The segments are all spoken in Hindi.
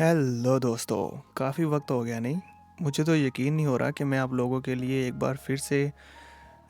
हेलो दोस्तों, काफ़ी वक्त हो गया नहीं। मुझे तो यकीन नहीं हो रहा कि मैं आप लोगों के लिए एक बार फिर से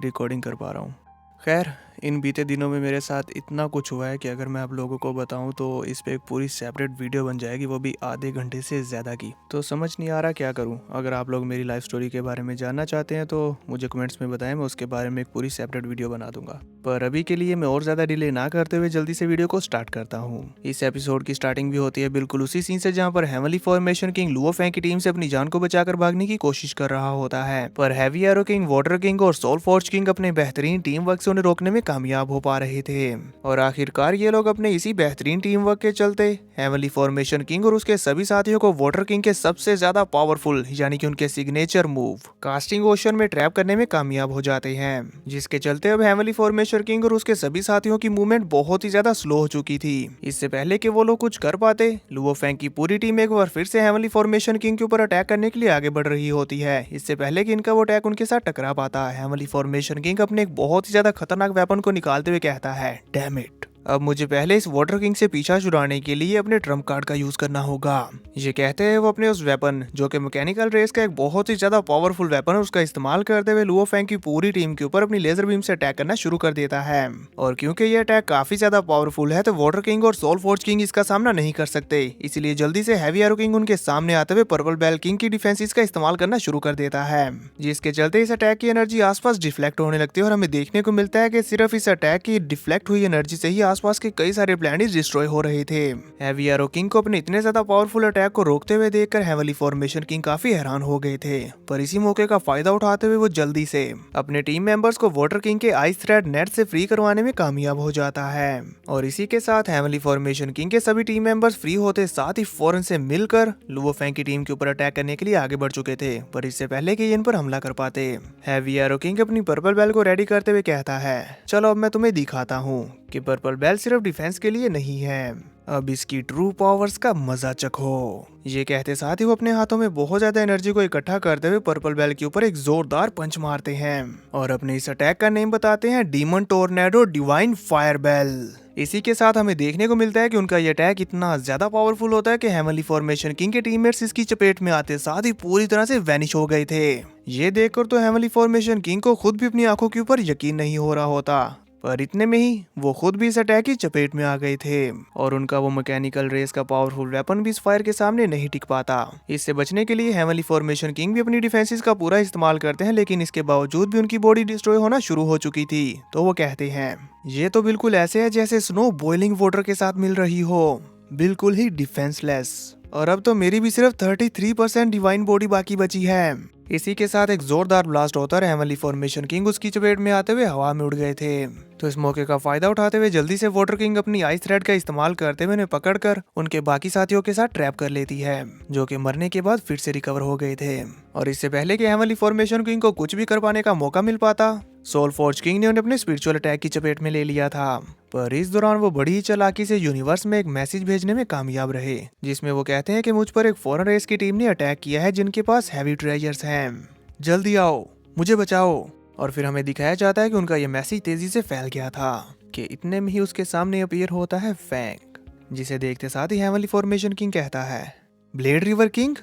रिकॉर्डिंग कर पा रहा हूँ। खैर, इन बीते दिनों में मेरे साथ इतना कुछ हुआ है कि अगर मैं आप लोगों को बताऊं तो इस पे एक पूरी सेपरेट वीडियो बन जाएगी, वो भी आधे घंटे से ज़्यादा की। तो समझ नहीं आ रहा क्या करूं। अगर आप लोग मेरी लाइफ स्टोरी के बारे में जानना चाहते हैं तो मुझे कमेंट्स में बताएं, मैं उसके बारे में एक पूरी सेपरेट वीडियो बना दूंगा। पर अभी के लिए मैं और ज़्यादा डिले ना करते हुए जल्दी से वीडियो को स्टार्ट करता हूँ। इस एपिसोड की स्टार्टिंग भी होती है बिल्कुल उसी सीन से जहाँ पर heavenly formation king Luo Fang की टीम से अपनी जान को बचाकर भागने की कोशिश कर रहा होता है, पर heavy arrow king, water king और सोल फोर्ज किंग अपने बेहतरीन टीम वर्क से उन्हें रोकने में कामयाब हो पा रहे थे। और आखिरकार ये लोग अपने इसी बेहतरीन टीम वर्क के चलते हेवनली फॉर्मेशन किंग और उसके सभी साथियों को वाटर किंग के सबसे ज्यादा पावरफुल यानी कि उनके सिग्नेचर मूव कास्टिंग ओशन में ट्रैप करने में कामयाब हो जाते हैं, जिसके चलते अब हेवनली फॉर्मेशन किंग और उसके सभी साथियों की मूवमेंट बहुत ही ज्यादा स्लो हो चुकी थी। इससे पहले कि वो लोग कुछ कर पाते, लुओ फैंग की पूरी टीम एक बार फिर से हेवनली फॉर्मेशन किंग के ऊपर अटैक करने के लिए आगे बढ़ रही होती है। इससे पहले कि इनका वो अटैक उनके साथ टकरा पाता, हेवनली फॉर्मेशन किंग अपने एक बहुत ही ज्यादा खतरनाक वेपन को निकालते हुए कहता है, डैम इट, अब मुझे पहले इस वाटर किंग से पीछा छुड़ाने के लिए अपने ट्रम्प कार्ड का यूज करना होगा। ये कहते हैं वो अपने उस वेपन, जो कि मैकेनिकल रेस का एक बहुत ही ज्यादा पावरफुल वेपन है, उसका इस्तेमाल करते हुए लुओ फैंग की पूरी टीम के ऊपर अपनी लेजर बीम से अटैक करना शुरू कर देता है। और क्योंकि ये अटैक काफी ज्यादा पावरफुल है तो वाटर किंग और सोल फोर्ज किंग इसका सामना नहीं कर सकते, इसलिए जल्दी से हैवी एरो किंग उनके सामने आते हुए पर्पल बेल किंग की डिफेंसिस का इस्तेमाल करना शुरू कर देता है, जिसके चलते इस अटैक की एनर्जी आसपास डिफ्लेक्ट होने लगती है। और हमें देखने को मिलता है कि सिर्फ इस अटैक की डिफ्लेक्ट हुई एनर्जी से ही आसपास के कई सारे प्लैनेट्स डिस्ट्रॉय हो रहे थे। हैवी एरो किंग को अपने इतने ज्यादा पावरफुल अटैक को रोकते हुए देखकर हेवनली फॉर्मेशन किंग काफी हैरान हो गए थे, पर इसी मौके का फायदा उठाते हुए वो जल्दी से अपने टीम मेंबर्स को वाटर किंग के आइस थ्रेड नेट से फ्री करवाने में कामयाब हो जाता है। और इसी के साथ हेवनली फॉर्मेशन किंग के सभी टीम मेंबर्स फ्री होते साथ ही फौरन से मिलकर लुओ फैंग की टीम के ऊपर अटैक करने के लिए आगे बढ़ चुके थे, पर इससे पहले कि इन पर हमला कर पाते, हैवी एरो किंग अपनी पर्पल बेल को रेडी करते हुए कहता है, चलो अब मैं तुम्हें दिखाता हूँ कि पर्पल बेल सिर्फ डिफेंस के लिए नहीं है, अब इसकी ट्रू पावर्स का मजा चखो। ये कहते साथ ही वो अपने हाथों में बहुत ज्यादा एनर्जी को इकट्ठा करते हुए पर्पल बेल के ऊपर एक जोरदार पंच मारते हैं और अपने इस अटैक का नेम बताते हैं demon tornado divine fire bell. इसी के साथ हमें देखने को मिलता है कि उनका ये अटैक इतना ज्यादा पावरफुल होता है कि हेवनली फॉर्मेशन किंग के टीममेट्स इसकी चपेट में आते साथ ही पूरी तरह से वैनिश हो गए थे। ये देखकर तो हेवनली फॉर्मेशन किंग को खुद भी अपनी आंखों के ऊपर यकीन नहीं हो रहा होता, पर इतने में ही वो खुद भी इस अटैक की चपेट में आ गए थे और उनका वो मैकेनिकल रेस का पावरफुल वेपन भी इस फायर के सामने नहीं टिक पाता। इससे बचने के लिए हेवनली फॉर्मेशन किंग भी अपनी डिफेंसेस का पूरा इस्तेमाल करते हैं, लेकिन इसके बावजूद भी उनकी बॉडी डिस्ट्रॉय होना शुरू हो चुकी थी। तो वो कहते हैं, ये तो बिल्कुल ऐसे है जैसे स्नो बॉइलिंग वाटर के साथ मिल रही हो, बिल्कुल ही डिफेंसलेस। और अब तो मेरी भी सिर्फ 33% डिवाइन बॉडी बाकी बची है। इसी के साथ एक जोरदार ब्लास्ट होता है, हेवनली फॉर्मेशन किंग उसकी चपेट में आते हुए हवा में उड़ गए थे। तो इस मौके का फायदा उठाते हुए जल्दी से वाटर किंग अपनी आइस थ्रेड का इस्तेमाल करते हुए उन्हें पकड़कर उनके बाकी साथियों के साथ ट्रैप कर लेती है, जो कि मरने के बाद फिर से रिकवर हो गए थे। और इससे पहले कि हेवनली फॉर्मेशन किंग को कुछ भी कर पाने का मौका मिल पाता, सोल फोर्ज किंग ने उन्हें अपने स्पिरिचुअल अटैक की चपेट में ले लिया था। पर इस दौरान वो बड़ी ही चालाकी से यूनिवर्स में एक मैसेज भेजने में कामयाब रहे, जिसमें वो कहते हैं कि मुझ पर एक फॉरेन रेस की टीम ने अटैक किया है जिनके पास हैवी ट्रेजर्स हैं, जल्दी आओ, मुझे बचाओ। और फिर हमें दिखाया जाता है कि उनका यह मैसेज तेजी से फैल गया था कि इतने में ही उसके सामने अपीयर होता है फैंग, जिसे देखते साथ ही हेवनली फॉर्मेशन किंग कहता है, ब्लेड रिवर किंग,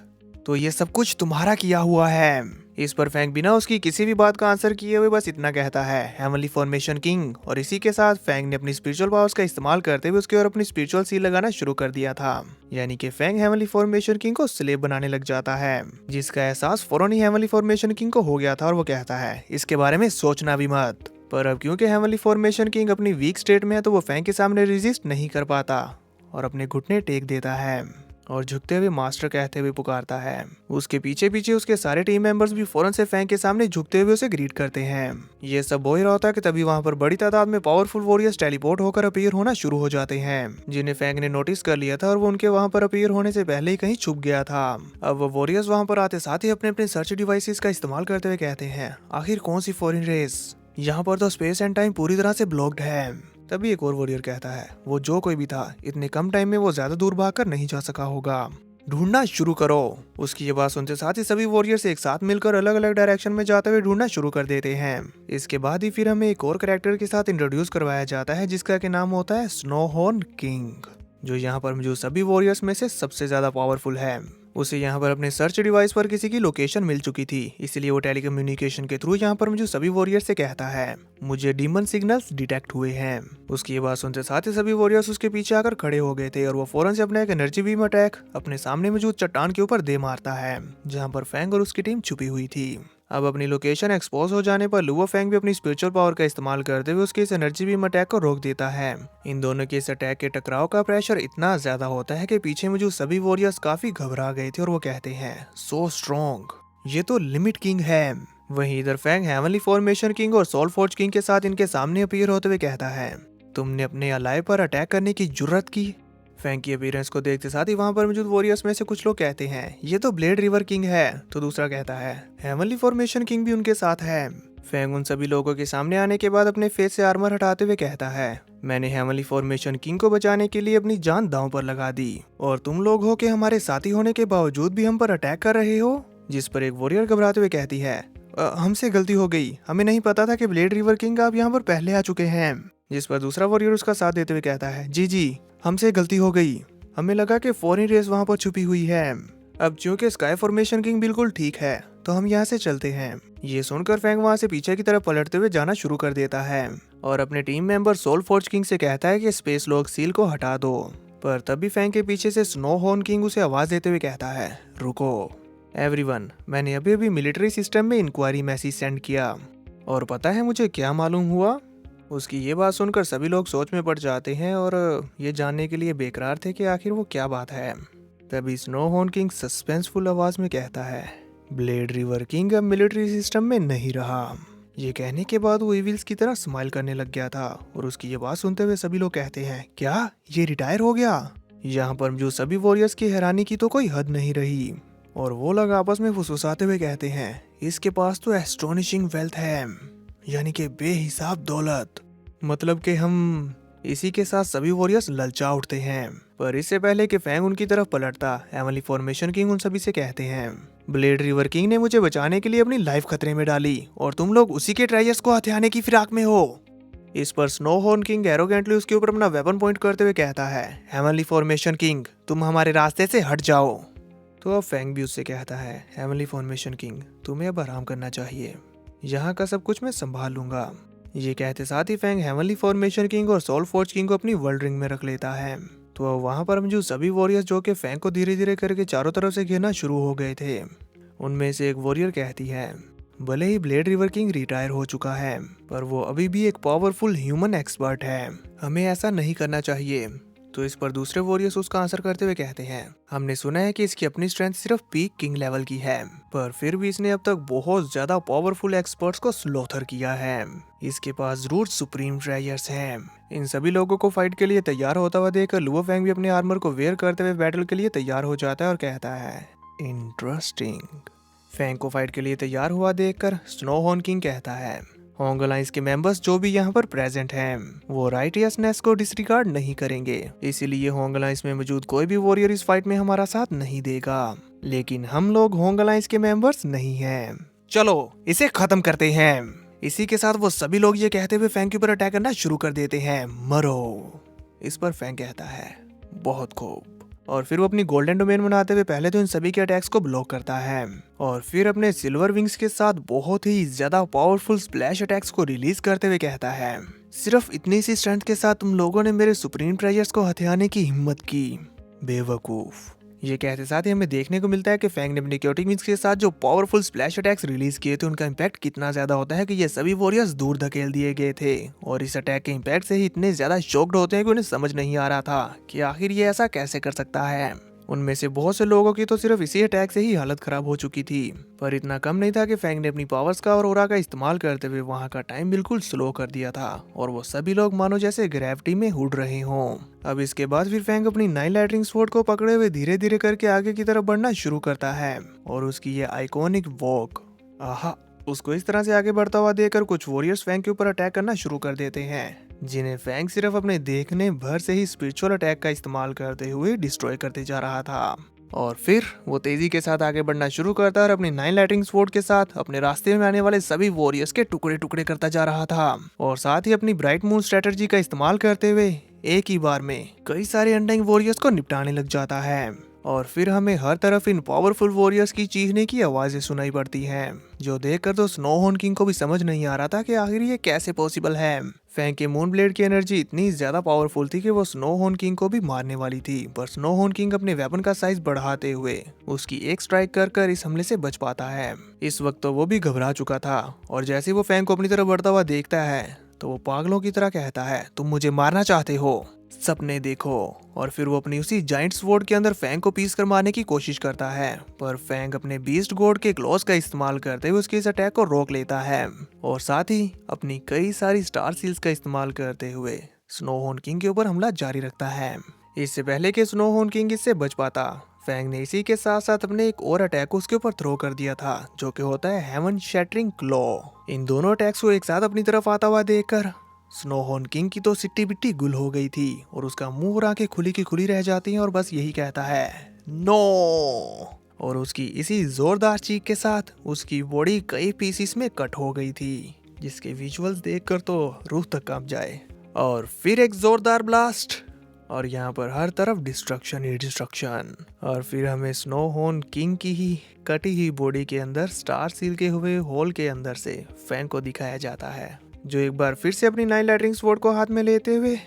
तो ये सब कुछ तुम्हारा किया हुआ है। इस पर फैंग बिना उसकी किसी भी बात का आंसर किए हुए बस इतना कहता है, हेवनली फॉर्मेशन किंग। और इसी के साथ फैंग ने अपनी स्पिरिचुअल पावर्स का इस्तेमाल करते हुए उसके और अपनी स्पिरिचुअल सील लगाना शुरू कर दिया था, यानी कि फैंग हेवनली फॉर्मेशन किंग को स्लेव बनाने लग जाता है, जिसका एहसास फौरन ही हेवनली फॉर्मेशन किंग को हो गया था और वो कहता है, इसके बारे में सोचना भी मत। पर अब क्योंकि हेवनली फॉर्मेशन किंग अपनी वीक स्टेट में है तो वो फैंग के सामने रेजिस्ट नहीं कर पाता और अपने घुटने टेक देता है और झुकते हुए मास्टर कहते हुए पुकारता है। उसके पीछे पीछे उसके सारे टीम मेंबर्स भी फौरन से फैंग के सामने झुकते हुए उसे ग्रीट करते हैं। ये सब हो ही रहा होता है कि तभी वहां पर बड़ी तादाद में पावरफुल वॉरियर्स टेलीपोर्ट होकर अपीयर होना शुरू हो जाते हैं, जिन्हें फैंग ने नोटिस कर लिया था और वो उनके वहां पर अपीयर होने से पहले ही कहीं छुप गया था। अब वो वॉरियर्स वहां पर आते साथ ही अपने अपने सर्च डिवाइसेस का इस्तेमाल करते हुए कहते हैं, आखिर कौन सी फॉरेन रेस, यहाँ पर तो स्पेस एंड टाइम पूरी तरह से ब्लॉक्ड है। तभी एक और वॉरियर कहता है, वो जो कोई भी था, इतने कम टाइम में वो ज्यादा दूर भागकर नहीं जा सका होगा, ढूंढना शुरू करो। उसकी ये बात सुनते साथ ही सभी वॉरियर्स एक साथ मिलकर अलग अलग डायरेक्शन में जाते हुए ढूंढना शुरू कर देते हैं। इसके बाद ही फिर हमें एक और कैरेक्टर के साथ इंट्रोड्यूस करवाया जाता है, जिसका के नाम होता है स्नोहॉर्न किंग। जो यहाँ पर मौजूद सभी वॉरियर्स में से सबसे ज्यादा पावरफुल है। उसे यहाँ पर अपने सर्च डिवाइस पर किसी की लोकेशन मिल चुकी थी, इसलिए वो टेलीकम्युनिकेशन के थ्रू यहाँ पर मुझे सभी वॉरियर्स से कहता है मुझे डीमन सिग्नल्स डिटेक्ट हुए हैं। उसकी ये बात सुनते साथ ही सभी वॉरियर्स उसके पीछे आकर खड़े हो गए थे और वो फौरन से अपना एक एनर्जी बीम अटैक अपने सामने मौजूद चट्टान के ऊपर दे मारता है, जहाँ पर फैंग और उसकी टीम छुपी हुई थी। अब अपनी लोकेशन एक्सपोज हो जाने पर लुओ फैंग भी अपनी स्पिरिचुअल पावर का इस्तेमाल करते हुए उसके इस एनर्जी बीम अटैक को रोक देता है। इन दोनों के इस अटैक के टकराव का प्रेशर इतना ज्यादा होता है कि पीछे मौजूद सभी वॉरियर्स काफी घबरा गए थे और वो कहते हैं सो स्ट्रॉन्ग, ये तो लिमिट किंग है। वहीं इधर फैंग हेवनली फॉर्मेशन किंग और सोल फोर्ज किंग के साथ इनके सामने अपीयर होते हुए कहता है तुमने अपने अलाय पर अटैक करने की जुर्रत की। फैंग की अपीयरेंस को देखते साथ ही वहां पर मौजूद वॉरियर्स में से कुछ लोग कहते हैं ये तो ब्लेड रिवर किंग है, तो दूसरा कहता है हेवनली फॉर्मेशन किंग भी उनके साथ है। फैंग उन सभी लोगों के सामने आने के बाद अपने फेस से आर्मर हटाते हुए कहता है मैंने हेवनली फॉर्मेशन किंग को बचाने के लिए अपनी जान दांव पर लगा दी और तुम लोग हो के हमारे साथी होने के बावजूद भी हम पर अटैक कर रहे हो। जिस पर एक वॉरियर घबराते हुए कहती है हमसे गलती हो गई, हमें नहीं पता था कि ब्लेड रिवर किंग आप यहाँ पर पहले आ चुके हैं। जिस पर दूसरा वॉरियर उसका साथ देते हुए कहता है जी हमसे गलती हो गई, हमें लगा कि फॉरेन रेस वहाँ पर छुपी हुई है। अब क्योंकि स्काई फॉर्मेशन किंग बिल्कुल ठीक है तो हम यहाँ से चलते हैं। ये सुनकर फैंग वहाँ से पीछे की तरफ पलटते हुए जाना शुरू कर देता है और अपने team member soul forge king से कहता है कि स्पेस लॉक सील को हटा दो। पर तभी फैंग के पीछे से स्नो हॉर्न किंग उसे आवाज देते हुए कहता है रुको एवरीवन, मैंने अभी अभी मिलिट्री सिस्टम में इंक्वायरी मैसेज सेंड किया और पता है मुझे क्या मालूम हुआ। उसकी ये बात सुनकर सभी लोग सोच में पड़ जाते हैं और ये जानने के लिए बेकरार थे कि आखिर वो क्या बात है। तभी स्नो हॉर्न किंग सस्पेंसफुल आवाज में कहता है ब्लेड रिवर किंग अब मिलिट्री सिस्टम में नहीं रहा। ये कहने के बाद वो इविल्स की तरह स्माइल करने लग गया था और उसकी ये बात सुनते हुए सभी लोग कहते हैं क्या ये रिटायर हो गया। यहाँ पर जो सभी वॉरियर्स की हैरानी की तो कोई हद नहीं रही और वो लोग आपस में फुसफुसाते हुए कहते हैं इसके पास तो एस्टोनिशिंग वेल्थ है, यानी कि बेहिसाब दौलत। मतलब कि हम इसी के साथ सभी वॉरियर्स ललचा उठते हैं। पर इससे पहले कि फैंग उनकी तरफ पलटता हेवनली फॉर्मेशन किंग उन सभी से कहते हैं ब्लेड रिवर किंग ने मुझे बचाने के लिए अपनी लाइफ खतरे में डाली और तुम लोग उसी के ट्रेजर्स को हथियाने की फिराक में हो। इस पर स्नो हॉर्न किंग एरोगेंटली उसके ऊपर अपना वेपन पॉइंट करते हुए कहता है हेवनली फॉर्मेशन किंग तुम हमारे रास्ते से हट जाओ। तो अब फैंग भी उससे कहता है हेवनली फॉर्मेशन किंग तुम्हें अब आराम करना चाहिए, यहाँ का सब कुछ मैं संभाल लूंगा। ये कहते साथ ही फैंग हेवनली फॉर्मेशन किंग और सोल फोर्ज किंग को अपनी वर्ल्ड रिंग में रख लेता है। तो वहां पर मौजूद सभी वॉरियर्स जो कि फैंग को धीरे धीरे करके चारों तरफ से घेरना शुरू हो गए थे। उनमें से एक वॉरियर कहती है भले ही ब्लेड रिवर किंग रिटायर हो चुका है पर वो अभी भी एक पावरफुल ह्यूमन एक्सपर्ट है, हमें ऐसा नहीं करना चाहिए। तो इस पर दूसरे वॉरियर्स उसका आंसर करते हुए कहते हैं हमने सुना है कि इसकी अपनी स्ट्रेंथ सिर्फ पीक किंग लेवल की है पर फिर भी इसने अब तक बहुत ज्यादा पावरफुल एक्सपर्ट्स को स्लोथर किया है, इसके पास जरूर सुप्रीम ट्रेजर्स हैं। इन सभी लोगों को फाइट के लिए तैयार होता हुआ देखकर लुओ फैंग भी अपने आर्मर को वेयर करते हुए बैटल के लिए तैयार हो जाता है और कहता है इंटरेस्टिंग। फैंग को फाइट के लिए तैयार हुआ देखकर स्नो हॉर्न किंग कहता है होंग अलायंस के मेंबर्स जो भी यहाँ पर प्रेजेंट हैं वो राइटियसनेस को डिसरिगार्ड नहीं करेंगे, इसीलिए होंग अलायंस में मौजूद कोई भी वॉरियर इस फाइट में हमारा साथ नहीं देगा। लेकिन हम लोग होंग अलायंस के मेंबर्स नहीं हैं, चलो इसे खत्म करते हैं। इसी के साथ वो सभी लोग ये कहते हुए फैंग के ऊपर अटैक करना शुरू कर देते हैं मरो। इस पर फैंग कहता है बहुत खूब और फिर वो अपनी गोल्डन डोमेन बनाते हुए पहले तो इन सभी के अटैक्स को ब्लॉक करता है और फिर अपने सिल्वर विंग्स के साथ बहुत ही ज्यादा पावरफुल स्प्लैश अटैक्स को रिलीज करते हुए कहता है सिर्फ इतनी सी स्ट्रेंथ के साथ तुम लोगों ने मेरे सुप्रीम ट्रेजर्स को हथियाने की हिम्मत की, बेवकूफ। ये कहते साथ ही हमें देखने को मिलता है कि फैंग ने अपने क्योटिक विंग्स के साथ जो पावरफुल स्प्लैश अटैक्स रिलीज किए थे उनका इम्पैक्ट कितना ज्यादा होता है कि ये सभी वॉरियर्स दूर धकेल दिए गए थे और इस अटैक के इम्पैक्ट से ही इतने ज्यादा शॉक्ड होते हैं कि उन्हें समझ नहीं आ रहा था कि आखिर ये ऐसा कैसे कर सकता है। उनमें से बहुत से लोगों की तो सिर्फ इसी अटैक से ही हालत खराब हो चुकी थी, पर इतना कम नहीं था कि फैंग ने अपनी पावर्स का और ऑरा का इस्तेमाल करते हुए वहां का टाइम बिल्कुल स्लो कर दिया था और वो सभी लोग मानो जैसे ग्रेविटी में उड़ रहे हों। अब इसके बाद फिर फैंग अपनी 9 लाइटनिंग स्वॉर्ड को पकड़े हुए धीरे धीरे करके आगे की तरफ बढ़ना शुरू करता है और उसकी ये आइकॉनिक वॉक, आहा, उसको इस तरह से आगे बढ़ता हुआ देखकर कुछ वॉरियर्स फैंग के ऊपर अटैक करना शुरू कर देते हैं, जिन्हें फैंग सिर्फ अपने देखने भर से ही स्पिरिचुअल अटैक का इस्तेमाल करते हुए डिस्ट्रॉय करते जा रहा था। और फिर वो तेजी के साथ आगे बढ़ना शुरू करता और अपनी 9 लाइटनिंग स्वॉर्ड के साथ अपने रास्ते में आने वाले सभी वॉरियर्स के टुकड़े टुकड़े करता जा रहा था और साथ ही अपनी ब्राइट मून स्ट्रेटजी का इस्तेमाल करते हुए एक ही बार में कई सारे अनडाइंग वॉरियर्स को निपटाने लग जाता है और फिर हमें हर तरफ इन पावरफुल वॉरियर्स की चीखने की आवाजें सुनाई पड़ती हैं, जो देखकर तो स्नोहॉर्न किंग को भी समझ नहीं आ रहा था कि आखिर ये कैसे पॉसिबल है। फैंग के मून ब्लेड की एनर्जी इतनी ज्यादा पावरफुल थी कि वो स्नोहॉर्न किंग को भी मारने वाली थी, पर स्नोहॉर्न किंग अपने वेपन का साइज बढ़ाते हुए उसकी एक स्ट्राइक कर इस हमले से बच पाता है। इस वक्त तो वो भी घबरा चुका था और जैसे वो फैंग को अपनी तरफ बढ़ता हुआ देखता है तो वो पागलों की तरह कहता है, तुम मुझे मारना चाहते हो, सपने देखो। और फिर वो अपनी उसी जाइंट स्वॉर्ड के अंदर फैंग को पीस कर मारने की कोशिश करता है, पर फैंग अपने बीस्ट गॉड के क्लॉज का इस्तेमाल करते हुए उसके इस अटैक को रोक लेता है और साथ ही अपनी कई सारी स्टार सील्स का इस्तेमाल करते हुए स्नोहॉर्न किंग के ऊपर हमला जारी रखता है। इससे पहले कि स्नोहॉर्न किंग इससे बच पाता, फैंग ने इसी के साथ साथ अपने एक और अटैक उसके ऊपर थ्रो कर दिया था, जो कि होता है हेवन शैटरिंग क्लॉ। इन दोनों अटैक्स को एक साथ अपनी तरफ आता हुआ देखकर स्नोहॉर्न किंग की तो सिट्टी बिट्टी गुल हो गई थी और उसका मुंह और आंखें खुली की खुली रह जाती हैं और बस यही कहता है, नो। और उसकी इसी जोरदार चीख के साथ उसकी बॉडी कई पीसीस में कट हो गई थी, जिसके विजुअल्स देखकर तो रूह तक कांप जाए। और फिर एक जोरदार ब्लास्ट और यहाँ पर हर तरफ डिस्ट्रक्शन ही डिस्ट्रक्शन। और फिर हमें स्नोहॉर्न किंग की ही कटी हुई बॉडी के अंदर स्टार सील के हुए होल के अंदर से फैंग को दिखाया जाता है, जो एक बार फिर से अपनी 9 लाइटनिंग स्वॉर्ड को हाथ में लेते हुए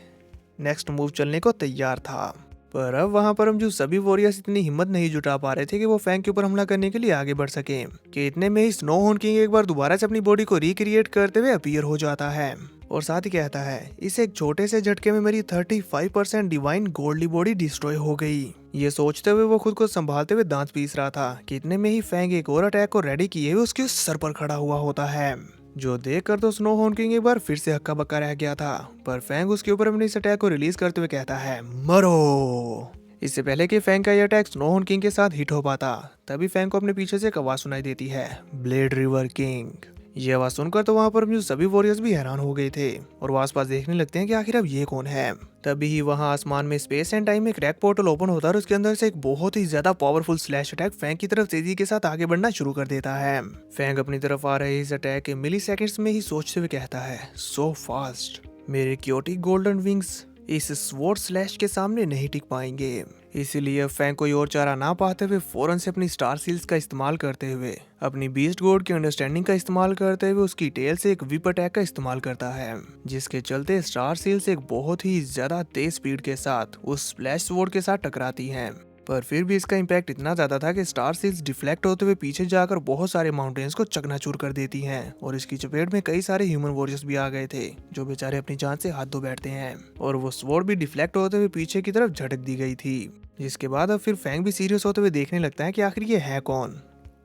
नेक्स्ट मूव चलने को तैयार था। पर अब वहां पर हम जो सभी वॉरियर्स इतनी हिम्मत नहीं जुटा पा रहे थे कि वो फैंग के ऊपर हमला करने के लिए आगे बढ़ सके, कि इतने में ही स्नोहॉर्न किंग एक बार दोबारा से अपनी बॉडी को रिक्रिएट करते हुए अपीयर हो जाता है और साथ ही कहता है, इस एक छोटे से झटके में मेरी 35% डिवाइन गोल्डली बॉडी डिस्ट्रॉय हो गई। ये सोचते हुए वो खुद को संभालते हुए दांत पीस रहा था कि इतने में ही फैंग एक और अटैक को रेडी किए हुए उसके सर पर खड़ा हुआ होता है, जो देखकर तो स्नोहॉर्न किंग एक बार फिर से हक्का बक्का रह गया था। पर फैंग उसके ऊपर अपने इस अटैक को रिलीज करते हुए कहता है, मरो। इससे पहले कि फैंग का यह अटैक स्नोहॉर्न किंग के साथ हिट हो पाता, तभी फैंग को अपने पीछे से एक आवाज सुनाई देती है, ब्लेड रिवर किंग। ये आवाज सुनकर तो वहां पर जो सभी वॉरियर्स भी हैरान हो गए थे और वो आसपास देखने लगते हैं कि आखिर अब ये कौन है। तभी ही वहां आसमान में स्पेस एंड टाइम में क्रैक पोर्टल ओपन होता है और उसके अंदर से एक बहुत ही ज्यादा पावरफुल स्लैश अटैक फैंग की तरफ तेजी के साथ आगे बढ़ना शुरू कर देता है। फैंग अपनी तरफ आ रहे इस अटैक के मिली सेकेंड्स में ही सोचते हुए कहता है, सो फास्ट, मेरे क्योटिक गोल्डन विंग्स इस स्वॉर्ड स्लैश के सामने नहीं टिक पाएंगे। इसीलिए फैंग कोई और चारा ना पाते हुए फौरन से अपनी स्टार सील्स का इस्तेमाल करते हुए अपनी बीस्ट गॉड की अंडरस्टैंडिंग का इस्तेमाल करते हुए उसकी टेल से एक विप अटैक का इस्तेमाल करता है, जिसके चलते स्टार सील्स एक बहुत ही ज्यादा तेज स्पीड के साथ उस स्प्लैश स्वॉर्ड के साथ टकराती हैं। पर फिर भी इसका इम्पैक्ट इतना ज्यादा था कि स्टार सील्स डिफ्लेक्ट होते हुए पीछे जाकर बहुत सारे माउंटेन्स को चकनाचूर कर देती हैं और इसकी चपेट में कई सारे ह्यूमन वॉरियर्स भी आ गए थे, जो बेचारे अपनी जान से हाथ धो बैठते हैं और वो स्वॉर्ड भी डिफ्लेक्ट होते हुए पीछे की तरफ झटक दी गई थी। जिसके बाद अब फिर फैंग भी सीरियस होते हुए देखने लगता है कि आखिर ये है कौन,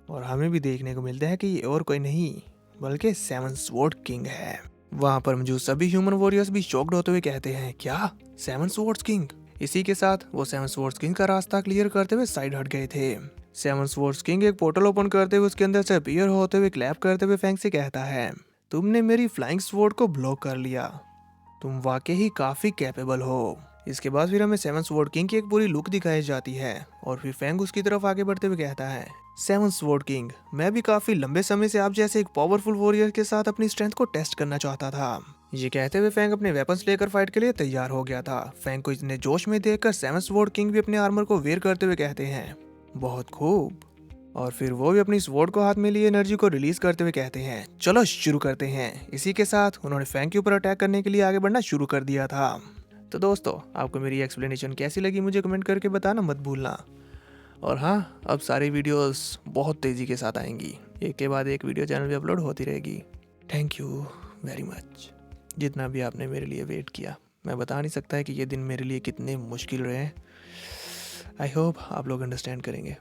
और हमें भी देखने को मिलता है कि ये और कोई नहीं बल्कि सेवन स्वॉर्ड किंग है। वहां पर मौजूद सभी ह्यूमन वॉरियर्स भी शॉक्ड होते हुए कहते हैं, क्या सेवन स्वॉर्ड किंग? इसी के साथ वो सेवन स्वॉर्ड किंग का रास्ता क्लियर करते हुए साइड हट गए थे। सेवन स्वॉर्ड किंग एक पोर्टल ओपन करते हुए उसके अंदर से अपीयर होते हुए क्लैप करते हुए फैंग से कहता है, तुमने मेरी फ्लाइंग स्वॉर्ड को ब्लॉक कर लिया, तुम वाकई ही काफी कैपेबल हो। इसके बाद फिर हमें सेवन स्वॉर्ड किंग की एक पूरी लुक दिखाई जाती है और फिर फैंग उसकी तरफ आगे बढ़ते हुए कहता है, सेवन स्वॉर्ड किंग, मैं भी काफी लंबे समय से आप जैसे एक पावरफुल वॉरियर के साथ अपनी स्ट्रेंथ को टेस्ट करना चाहता था। ये कहते हुए फैंग अपने वेपन्स लेकर फाइट के लिए तैयार हो गया था। फैंग को इतने जोश में देखकर सेवन स्वॉर्ड किंग भी अपने आर्मर को वेयर करते हुए कहते हैं, बहुत खूब। और फिर वो भी अपनी स्वॉर्ड को हाथ में लिए एनर्जी को रिलीज करते हुए कहते हैं, चलो शुरू करते हैं। इसी के साथ उन्होंने फैंग के ऊपर अटैक करने के लिए आगे बढ़ना शुरू कर दिया था। तो दोस्तों, आपको मेरी एक्सप्लेनेशन कैसी लगी मुझे कमेंट करके बताना मत भूलना। और हाँ, अब सारी वीडियोस बहुत तेज़ी के साथ आएंगी, एक के बाद एक वीडियो चैनल पे अपलोड होती रहेगी। थैंक यू वेरी मच, जितना भी आपने मेरे लिए वेट किया। मैं बता नहीं सकता है कि ये दिन मेरे लिए कितने मुश्किल रहे। आई होप आप लोग अंडरस्टैंड करेंगे।